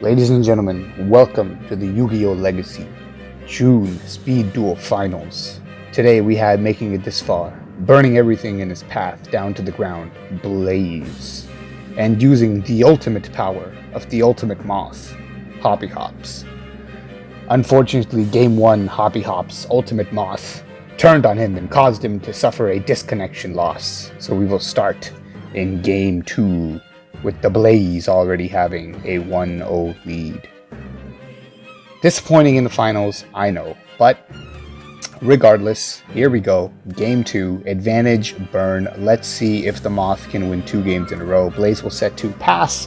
Ladies and gentlemen, welcome to the Yu-Gi-Oh! Legacy June Speed Duel Finals. Today we had making it this far, burning everything in his path down to the ground, Blaze, and using the ultimate power of the ultimate moth, Hopihops. Unfortunately, Game 1 Hopihops' ultimate moth turned on him and caused him to suffer a disconnection loss. So we will start in Game 2. With the Blaze already having a 1-0 lead. Disappointing in the finals, I know, but regardless, here we go. Game 2, advantage, burn. Let's see if the Moth can win 2 games in a row. Blaze will set to pass.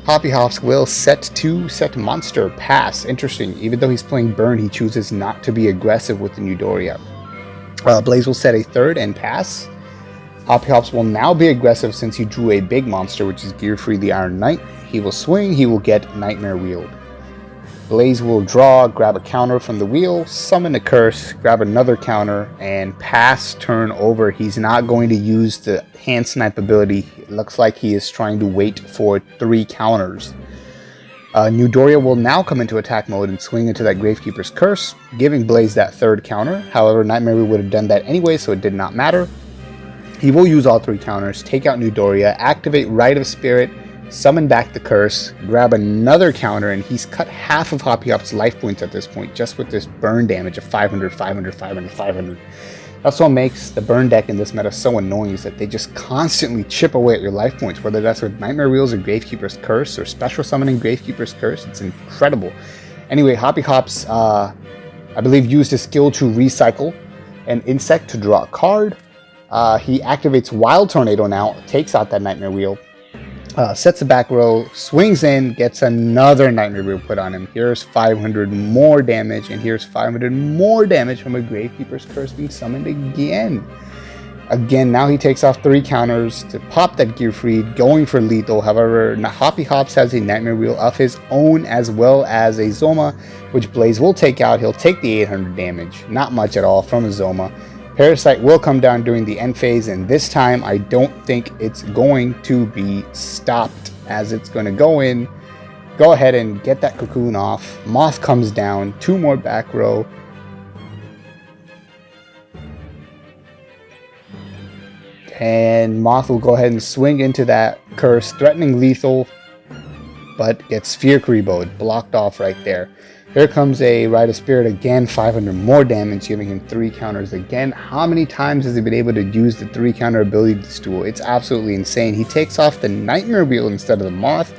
Hopihops will set to set monster, pass. Interesting, even though he's playing burn, he chooses not to be aggressive with the Yugioh. Blaze will set a third and pass. Hopihops will now be aggressive since he drew a big monster, which is Gearfree the Iron Knight. He will swing, he will get Nightmare Wheeled. Blaze will draw, grab a counter from the wheel, summon a curse, grab another counter, and pass turn over. He's not going to use the hand snipe ability. It looks like he is trying to wait for 3 counters. Yugioh will now come into attack mode and swing into that Gravekeeper's Curse, giving Blaze that 3rd counter. However, Nightmare Wheel would have done that anyway, so it did not matter. He will use all 3 counters, take out Yugioh, activate Rite of Spirit, summon back the curse, grab another counter, and he's cut half of Hopihops' life points at this point, just with this burn damage of 500, 500, 500, 500. That's what makes the burn deck in this meta so annoying, is that they just constantly chip away at your life points, whether that's with Nightmare Wheels or Gravekeeper's Curse, or special summoning Gravekeeper's Curse. It's incredible. Anyway, Hopihops, I believe, used his skill to recycle an insect to draw a card. He activates Wild Tornado now, takes out that Nightmare Wheel, sets the back row, swings in, gets another Nightmare Wheel put on him. Here's 500 more damage, and here's 500 more damage from a Gravekeeper's Curse being summoned again. Again, now he takes off 3 counters to pop that Gearfree, going for lethal. However, Hopihops has a Nightmare Wheel of his own, as well as a Zoma, which Blaze will take out. He'll take the 800 damage, not much at all from a Zoma. Parasite will come down during the end phase, and this time I don't think it's going to be stopped, as it's going to go in. Go ahead and get that cocoon off. Moth comes down, 2 more back row. And Moth will go ahead and swing into that curse, threatening lethal, but gets Fear Reboed, blocked off right there. Here comes a Rite of Spirit again, 500 more damage, giving him 3 counters again. How many times has he been able to use the 3 counter ability this duel? It's absolutely insane. He takes off the Nightmare Wheel instead of the Moth,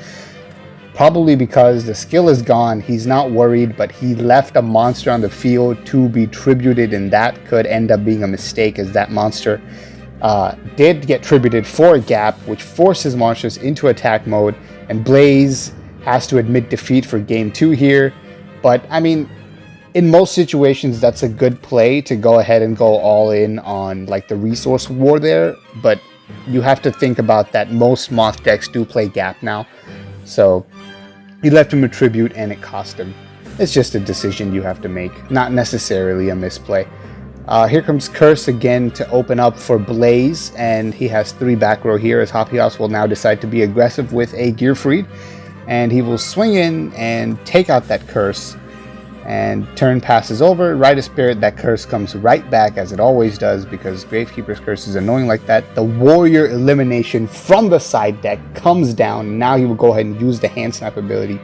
probably because the skill is gone. He's not worried, but he left a monster on the field to be tributed, and that could end up being a mistake, as that monster did get tributed for a gap, which forces monsters into attack mode, and Blaze has to admit defeat for Game 2 here. But, I mean, in most situations, that's a good play to go ahead and go all in on, like, the resource war there. But you have to think about that most Moth decks do play Gap now. So, he left him a tribute, and it cost him. It's just a decision you have to make, not necessarily a misplay. Here comes Curse again to open up for Blaze, and he has 3 back row here, as Hopihops will now decide to be aggressive with a Gearfree. And he will swing in and take out that curse, and turn passes over. Rite of Spirit, that curse comes right back, as it always does, because Gravekeeper's Curse is annoying like that. The Warrior Elimination from the side deck comes down. Now he will go ahead and use the hand snap ability,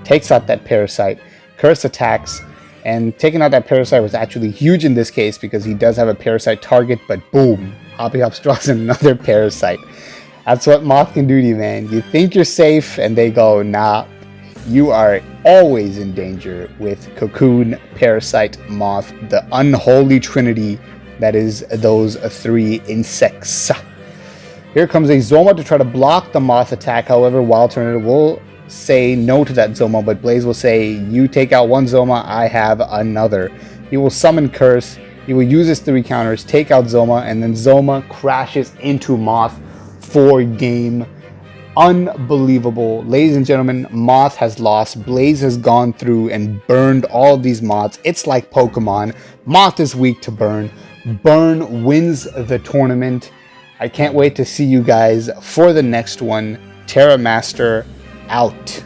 takes out that Parasite, curse attacks, and taking out that Parasite was actually huge in this case, because he does have a Parasite target, but boom, Hopihops draws another Parasite. That's what Moth can do to you, man. You think you're safe, and they go, nah, you are always in danger with Cocoon, Parasite, Moth, the unholy trinity that is those 3 insects. Here comes a Zoma to try to block the Moth attack. However, Wild Tornado will say no to that Zoma, but Blaze will say, you take out 1 Zoma, I have another. He will summon Curse. He will use his 3 counters, take out Zoma, and then Zoma crashes into Moth for game. Unbelievable. Ladies and gentlemen, Moth has lost. Blaze has gone through and burned all of these mods. It's like Pokemon. Moth is weak to burn. Burn wins the tournament. I can't wait to see you guys for the next one. Terramaster out.